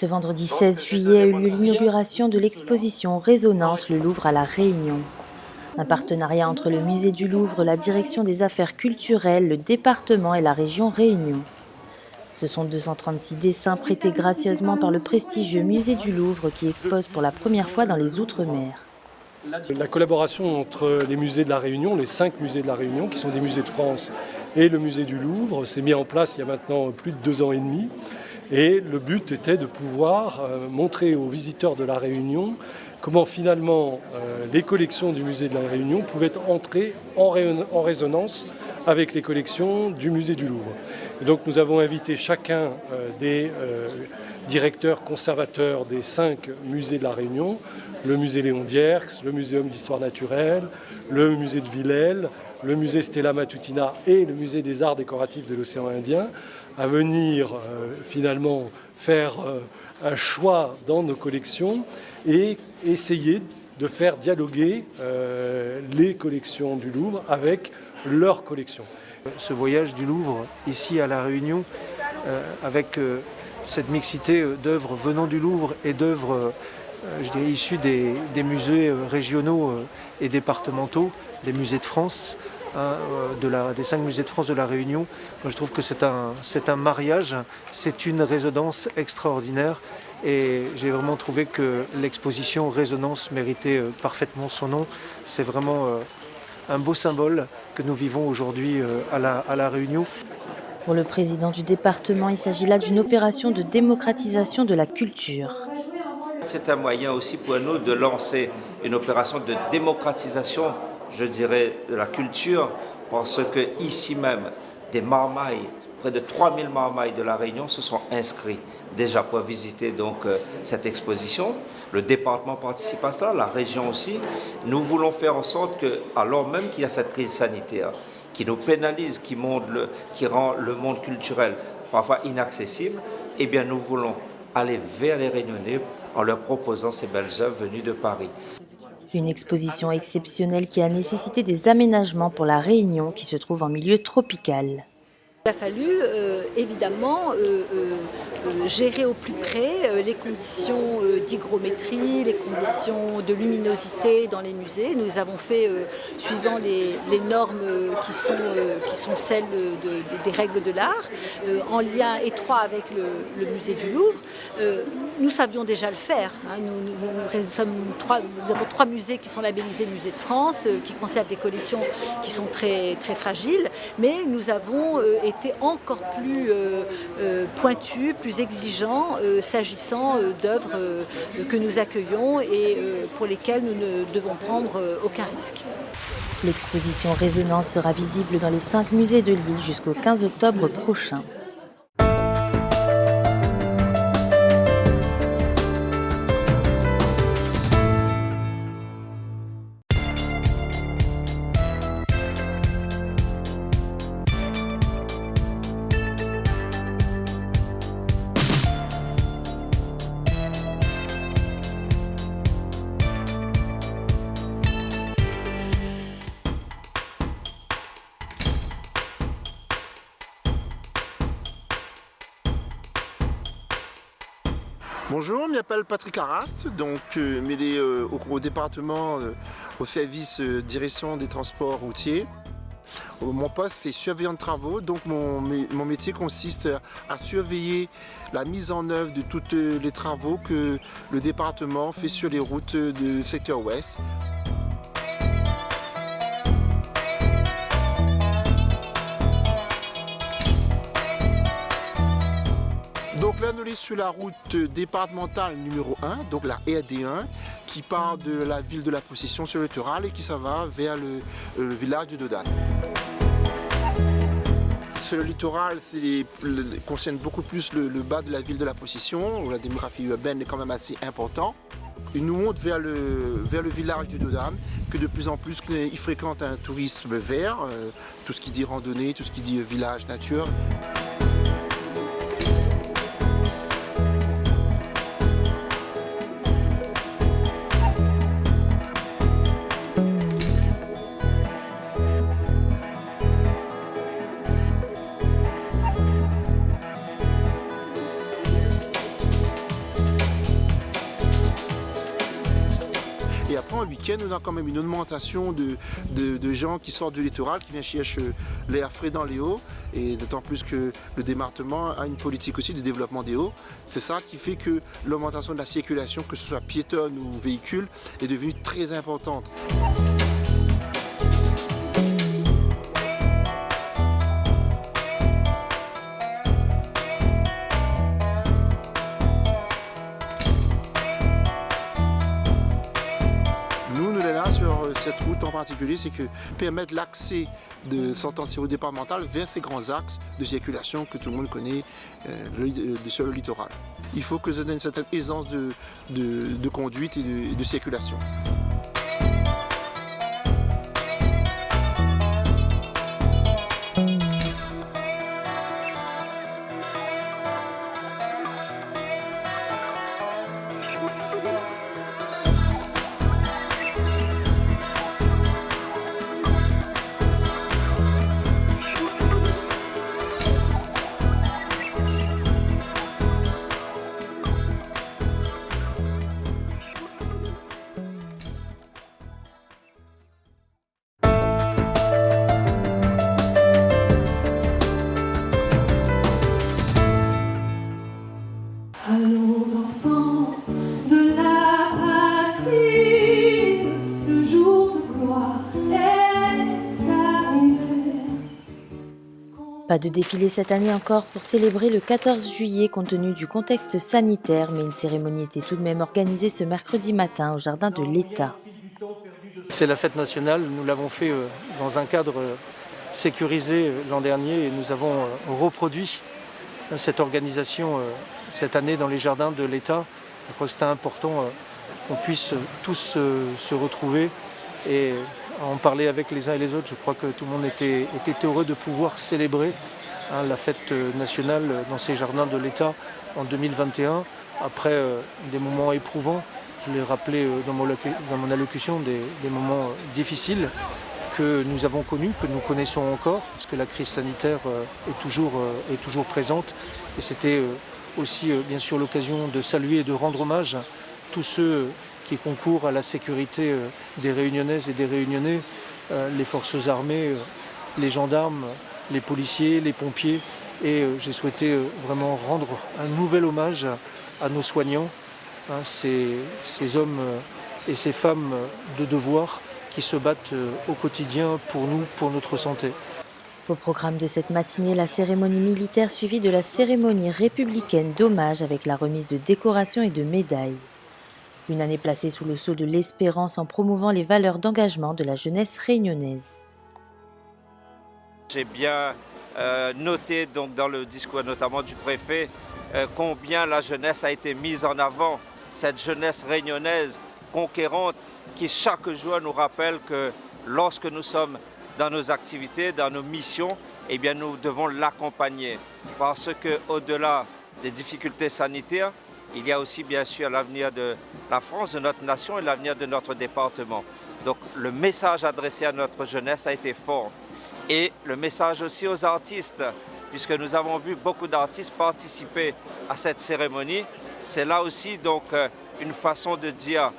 Ce vendredi 16 juillet a eu lieu l'inauguration de l'exposition Résonance le Louvre à La Réunion. Un partenariat entre le Musée du Louvre, la Direction des Affaires culturelles, le département et la région Réunion. Ce sont 236 dessins prêtés gracieusement par le prestigieux Musée du Louvre qui expose pour la première fois dans les Outre-mer. La collaboration entre les musées de la Réunion, les 5 musées de la Réunion, qui sont des musées de France, et le musée du Louvre, s'est mis en place il y a maintenant plus de 2 ans et demi. Et le but était de pouvoir montrer aux visiteurs de la Réunion comment finalement les collections du musée de la Réunion pouvaient entrer en résonance avec les collections du musée du Louvre. Et donc nous avons invité chacun des directeurs conservateurs des 5 musées de la Réunion, le musée Léon Dierks, le muséum d'histoire naturelle, le musée de Villèle, le musée Stella Matutina et le musée des arts décoratifs de l'océan Indien, à venir finalement faire un choix dans nos collections et essayer de faire dialoguer les collections du Louvre avec leurs collections. Ce voyage du Louvre ici à La Réunion, avec cette mixité d'œuvres venant du Louvre et d'œuvres je dirais issues des musées régionaux et départementaux, des musées de France, des 5 musées de France de La Réunion. Moi, je trouve que c'est un mariage, c'est une résonance extraordinaire et j'ai vraiment trouvé que l'exposition Résonance méritait parfaitement son nom. C'est vraiment un beau symbole que nous vivons aujourd'hui à la Réunion. Pour le président du département, il s'agit là d'une opération de démocratisation de la culture. C'est un moyen aussi pour nous de lancer une opération de démocratisation, je dirais, de la culture, parce que ici même, des marmailles, près de 3000 marmailles de la Réunion se sont inscrits déjà pour visiter donc cette exposition. Le département participe à cela, la région aussi. Nous voulons faire en sorte que, alors même qu'il y a cette crise sanitaire, qui nous pénalise, qui rend le monde culturel parfois inaccessible, eh bien nous voulons aller vers les Réunionnais en leur proposant ces belles œuvres venues de Paris. Une exposition exceptionnelle qui a nécessité des aménagements pour la Réunion qui se trouve en milieu tropical. Il a fallu évidemment gérer au plus près les conditions d'hygrométrie, les conditions de luminosité dans les musées. Nous avons fait, suivant les normes qui sont celles des règles de l'art, en lien étroit avec le musée du Louvre. Nous savions déjà le faire. Hein. Nous avons 3 musées qui sont labellisés Musées de France, qui conservent des collections qui sont très, très fragiles, mais nous avons été encore plus pointus, plus exigeants s'agissant d'œuvres que nous accueillons et pour lesquelles nous ne devons prendre aucun risque. L'exposition Résonance sera visible dans les 5 musées de l'île jusqu'au 15 octobre prochain. Bonjour, je m'appelle Patrick Arrast, donc mêlé au département au service direction des transports routiers. Mon poste c'est surveillant de travaux, donc mon métier consiste à surveiller la mise en œuvre de tous les travaux que le département fait sur les routes du secteur ouest. Donc là, nous sommes sur la route départementale numéro 1, donc la RD1, qui part de la ville de la Possession sur le littoral et qui s'en va vers le village de Dodane. Sur le littoral, concerne beaucoup plus le bas de la ville de la Possession, où la démographie urbaine est quand même assez importante. Il nous monte vers le village de Dodane, que de plus en plus il fréquente un tourisme vert, tout ce qui dit randonnée, tout ce qui dit village, nature. week-end, on a quand même une augmentation de gens qui sortent du littoral, qui viennent chercher l'air frais dans les hauts, et d'autant plus que le département a une politique aussi de développement des hauts. C'est ça qui fait que l'augmentation de la circulation, que ce soit piétonne ou véhicule, est devenue très importante. Cette route en particulier, c'est que permettre l'accès de sortant au départemental vers ces grands axes de circulation que tout le monde connaît sur le littoral. Il faut que ça donne une certaine aisance de conduite et de circulation. Allons enfants de la patrie, le jour de gloire est arrivé. Pas de défilé cette année encore pour célébrer le 14 juillet compte tenu du contexte sanitaire, mais une cérémonie était tout de même organisée ce mercredi matin au jardin de l'État. C'est la fête nationale, nous l'avons fait dans un cadre sécurisé l'an dernier et nous avons reproduit cette organisation cette année dans les jardins de l'État. Je crois que c'était important qu'on puisse tous se retrouver et en parler avec les uns et les autres. Je crois que tout le monde était heureux de pouvoir célébrer la fête nationale dans ces jardins de l'État en 2021, après des moments éprouvants. Je l'ai rappelé dans mon allocution, des moments difficiles que nous avons connus, que nous connaissons encore, parce que la crise sanitaire est toujours présente. Et c'était aussi bien sûr l'occasion de saluer et de rendre hommage à tous ceux qui concourent à la sécurité des Réunionnaises et des Réunionnais, les forces armées, les gendarmes, les policiers, les pompiers. Et j'ai souhaité vraiment rendre un nouvel hommage à nos soignants, ces hommes et ces femmes de devoir qui se battent au quotidien pour nous, pour notre santé. Au programme de cette matinée, la cérémonie militaire suivie de la cérémonie républicaine d'hommage avec la remise de décorations et de médailles. Une année placée sous le sceau de l'espérance en promouvant les valeurs d'engagement de la jeunesse réunionnaise. J'ai bien noté donc, dans le discours notamment du préfet combien la jeunesse a été mise en avant, cette jeunesse réunionnaise conquérante qui chaque jour nous rappelle que lorsque nous sommes dans nos activités, dans nos missions, eh bien nous devons l'accompagner. Parce qu'au-delà des difficultés sanitaires, il y a aussi bien sûr l'avenir de la France, de notre nation et l'avenir de notre département. Donc le message adressé à notre jeunesse a été fort. Et le message aussi aux artistes, puisque nous avons vu beaucoup d'artistes participer à cette cérémonie. C'est là aussi donc une façon de dire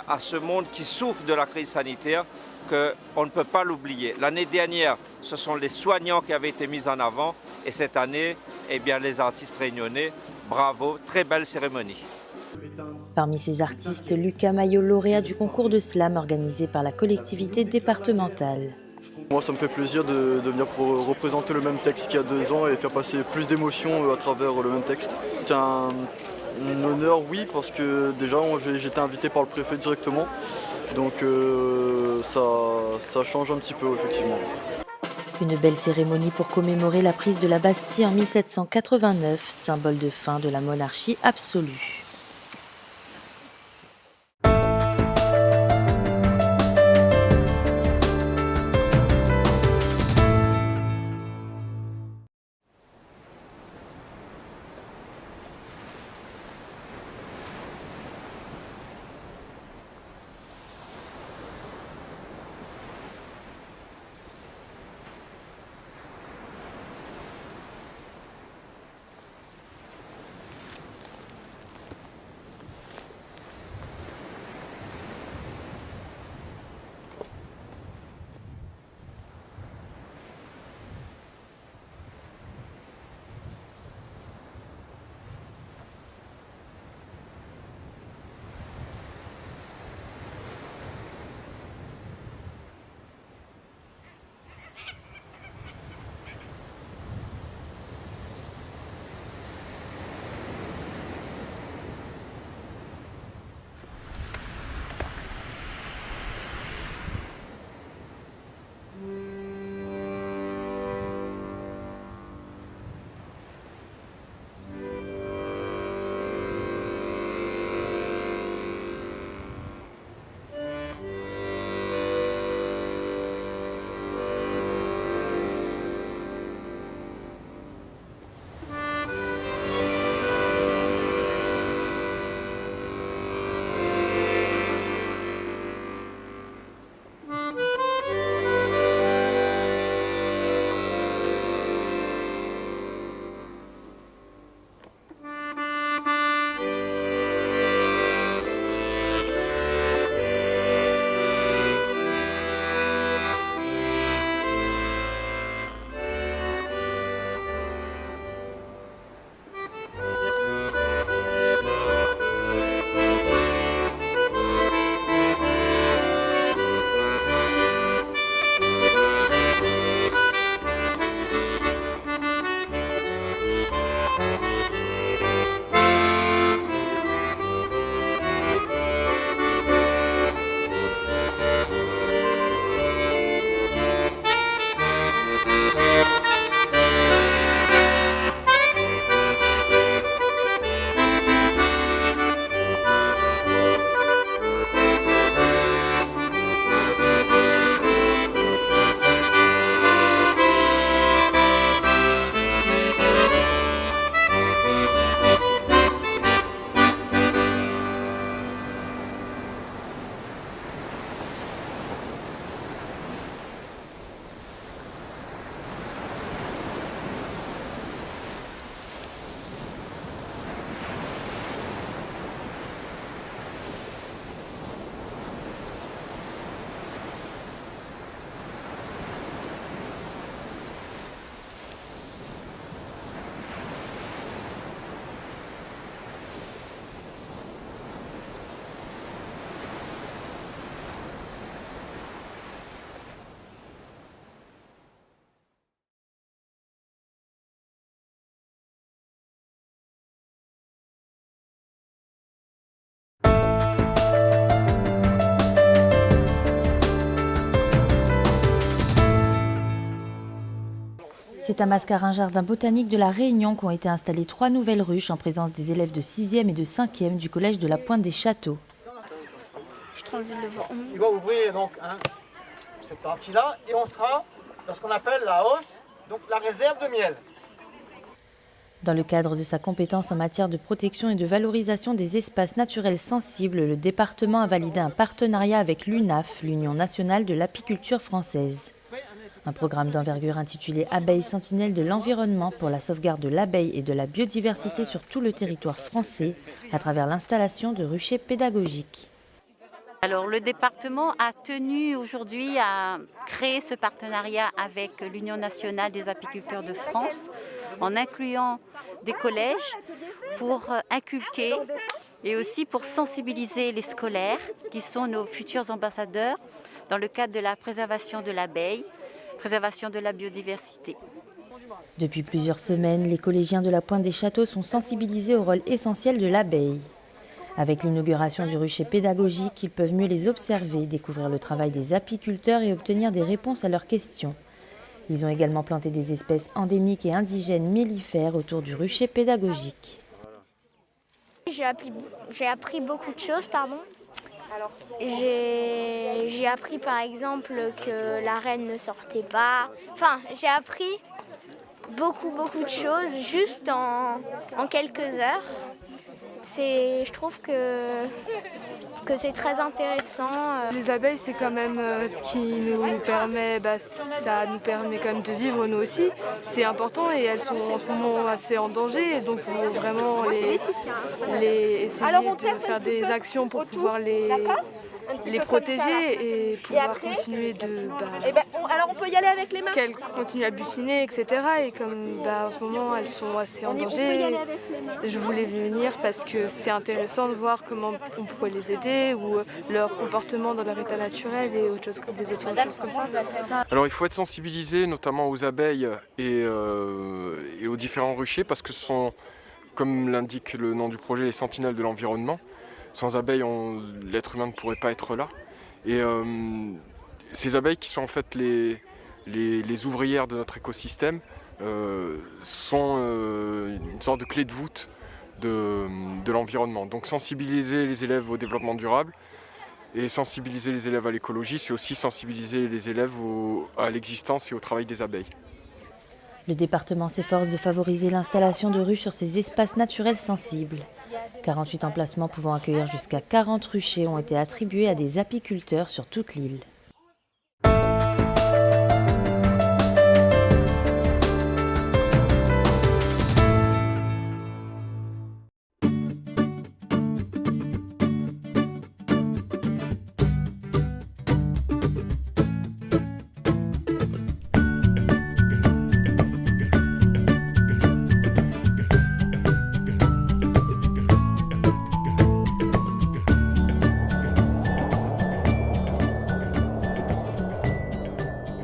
à ce monde qui souffre de la crise sanitaire qu'on ne peut pas l'oublier. L'année dernière, ce sont les soignants qui avaient été mis en avant et cette année, eh bien, les artistes réunionnais. Bravo, très belle cérémonie. Parmi ces artistes, Lucas Maillot, lauréat du concours de slam organisé par la collectivité départementale. Moi, ça me fait plaisir de venir pour représenter le même texte qu'il y a 2 ans et faire passer plus d'émotions à travers le même texte. C'est un honneur, oui, parce que déjà j'ai été invité par le préfet directement, donc ça change un petit peu effectivement. Une belle cérémonie pour commémorer la prise de la Bastille en 1789, symbole de fin de la monarchie absolue. C'est à Mascarin Jardin botanique de la Réunion qu'ont été installées 3 nouvelles ruches en présence des élèves de 6e et de 5e du collège de la Pointe des Châteaux. Il va ouvrir donc cette partie-là et on sera dans ce qu'on appelle la hausse, donc la réserve de miel. Dans le cadre de sa compétence en matière de protection et de valorisation des espaces naturels sensibles, le département a validé un partenariat avec l'UNAF, l'Union nationale de l'apiculture française. Un programme d'envergure intitulé Abeilles sentinelles de l'environnement pour la sauvegarde de l'abeille et de la biodiversité sur tout le territoire français à travers l'installation de ruchers pédagogiques. Alors le département a tenu aujourd'hui à créer ce partenariat avec l'Union nationale des apiculteurs de France en incluant des collèges pour inculquer et aussi pour sensibiliser les scolaires qui sont nos futurs ambassadeurs dans le cadre de la préservation de l'abeille, préservation de la biodiversité. Depuis plusieurs semaines, les collégiens de la Pointe des Châteaux sont sensibilisés au rôle essentiel de l'abeille. Avec l'inauguration du rucher pédagogique, ils peuvent mieux les observer, découvrir le travail des apiculteurs et obtenir des réponses à leurs questions. Ils ont également planté des espèces endémiques et indigènes mellifères autour du rucher pédagogique. J'ai appris beaucoup de choses, J'ai appris par exemple que la reine ne sortait pas. Enfin, j'ai appris beaucoup de choses juste en quelques heures. Je trouve que c'est très intéressant. Les abeilles, c'est quand même ce qui nous permet, ça nous permet quand même de vivre nous aussi. C'est important et elles sont en ce moment assez en danger. Donc il faut vraiment essayer de faire des actions pour pouvoir les protéger et pouvoir continuer alors on peut y aller avec les mains. Qu'elles continuent à butiner, etc. Et comme en ce moment elles sont assez en danger, je voulais venir parce que c'est intéressant de voir comment on pourrait les aider ou leur comportement dans leur état naturel et des autres choses comme ça. Alors il faut être sensibilisé notamment aux abeilles et aux différents ruchers parce que ce sont, comme l'indique le nom du projet, les sentinelles de l'environnement. Sans abeilles, l'être humain ne pourrait pas être là. Et ces abeilles qui sont en fait les ouvrières de notre écosystème sont une sorte de clé de voûte de l'environnement. Donc sensibiliser les élèves au développement durable et sensibiliser les élèves à l'écologie, c'est aussi sensibiliser les élèves à l'existence et au travail des abeilles. Le département s'efforce de favoriser l'installation de ruches sur ces espaces naturels sensibles. 48 emplacements pouvant accueillir jusqu'à 40 ruchers ont été attribués à des apiculteurs sur toute l'île.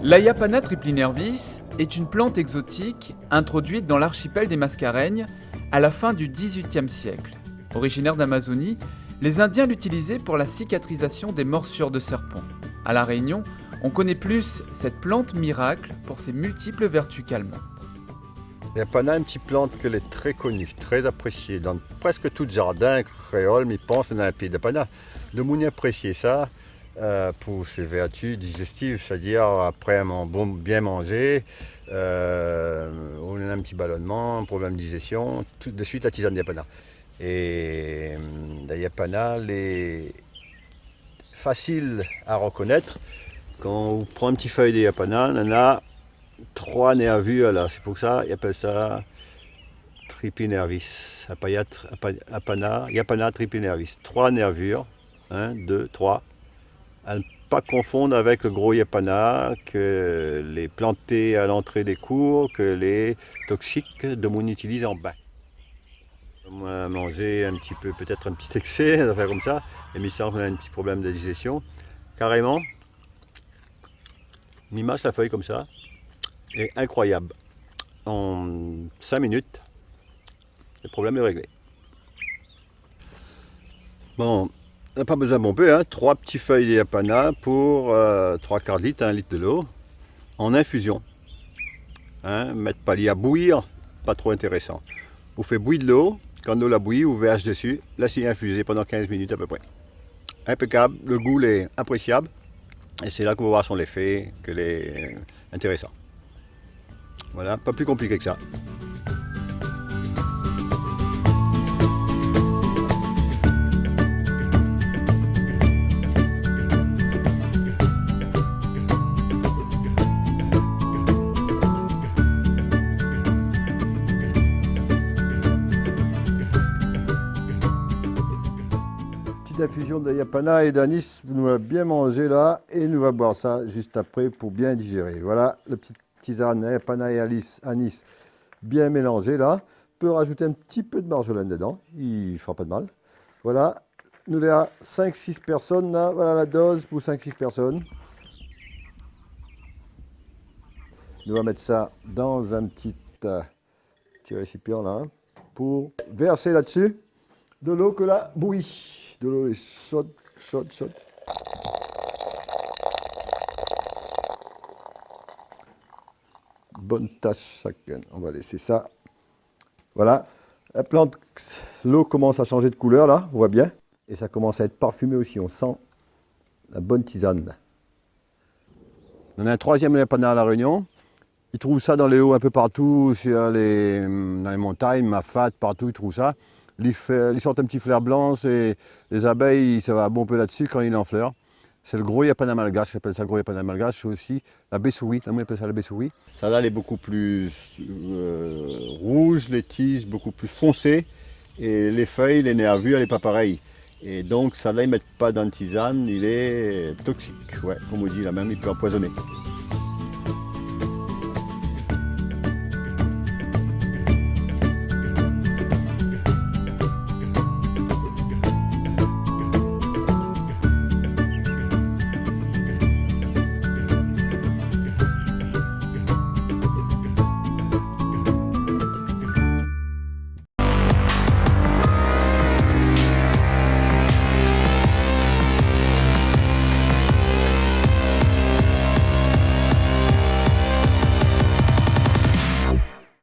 L'Aiapana triplinervis est une plante exotique introduite dans l'archipel des Mascareignes à la fin du XVIIIe siècle. Originaire d'Amazonie, les Indiens l'utilisaient pour la cicatrisation des morsures de serpents. À La Réunion, on connaît plus cette plante miracle pour ses multiples vertus calmantes. L'Aiapana est une petite plante qu'elle est très connue, très appréciée. Dans presque tout jardin créole, mais pense à un pied d'Aiapana. De mon apprécier ça. Pour ses vertus digestives, c'est-à-dire après bien manger, on a un petit ballonnement, un problème de digestion, tout de suite la tisane d'Aiapana. Et l'Aiapana est facile à reconnaître. Quand on prend un petit feuille d'Aiapana, on en a 3 nervures là, c'est pour ça qu'ils appellent ça tripinervis, Aiapana tripinervis. 3 nervures, 1, 2, 3. À ne pas confondre avec le gros Aiapana, que les plantés à l'entrée des cours, que les toxiques de mon utilise en bain. On a mangé un petit peu, peut-être un petit excès, des affaires comme ça, et mais ça, on a un petit problème de digestion. Carrément, m'y mâche la feuille comme ça, et incroyable. En 5 minutes, le problème est réglé. Bon. On n'a pas besoin bon peu, 3 petites feuilles d'Aiapana pour 3/4 litre, 1 litre de l'eau, en infusion. Hein, mettre pas l'eau à bouillir, pas trop intéressant. Vous faites bouillir de l'eau, quand l'eau la bouillit, vous verse dessus, laissez infuser pendant 15 minutes à peu près. Impeccable, le goût est appréciable, et c'est là qu'on va voir son effet, qu'il est intéressant. Voilà, pas plus compliqué que ça. Infusion de yapana et d'anis, nous va bien manger là et nous va boire ça juste après pour bien digérer. Voilà, la petite tisane yapana et anis bien mélangée là. On peut rajouter un petit peu de marjolaine dedans, il ne fera pas de mal. Voilà, nous avons 5-6 personnes là, voilà la dose pour 5-6 personnes. Nous allons mettre ça dans un petit récipient là pour verser là-dessus de l'eau que la bouillie. De l'eau chaude. Bonne tasse chacun. On va laisser ça. Voilà. La plante, l'eau commence à changer de couleur là, on voit bien. Et ça commence à être parfumé aussi, on sent la bonne tisane. On a un troisième yapana à La Réunion. Ils trouvent ça dans les hauts un peu partout, dans les montagnes, Mafat, partout ils trouvent ça. Ils sortent un petit flair blanc, et les abeilles, ça va bomber là-dessus quand il est en fleur. C'est le gros yapana malgache, j'appelle ça gros yapana malgache. C'est aussi la baie-souris, on appelle ça la baie-souris. Ça là, elle est beaucoup plus rouge, les tiges beaucoup plus foncées, et les feuilles, les nervures, elle n'est pas pareille. Et donc ça là, ils ne mettent pas dans une tisane, il est toxique, ouais, comme on dit là même, il peut empoisonner.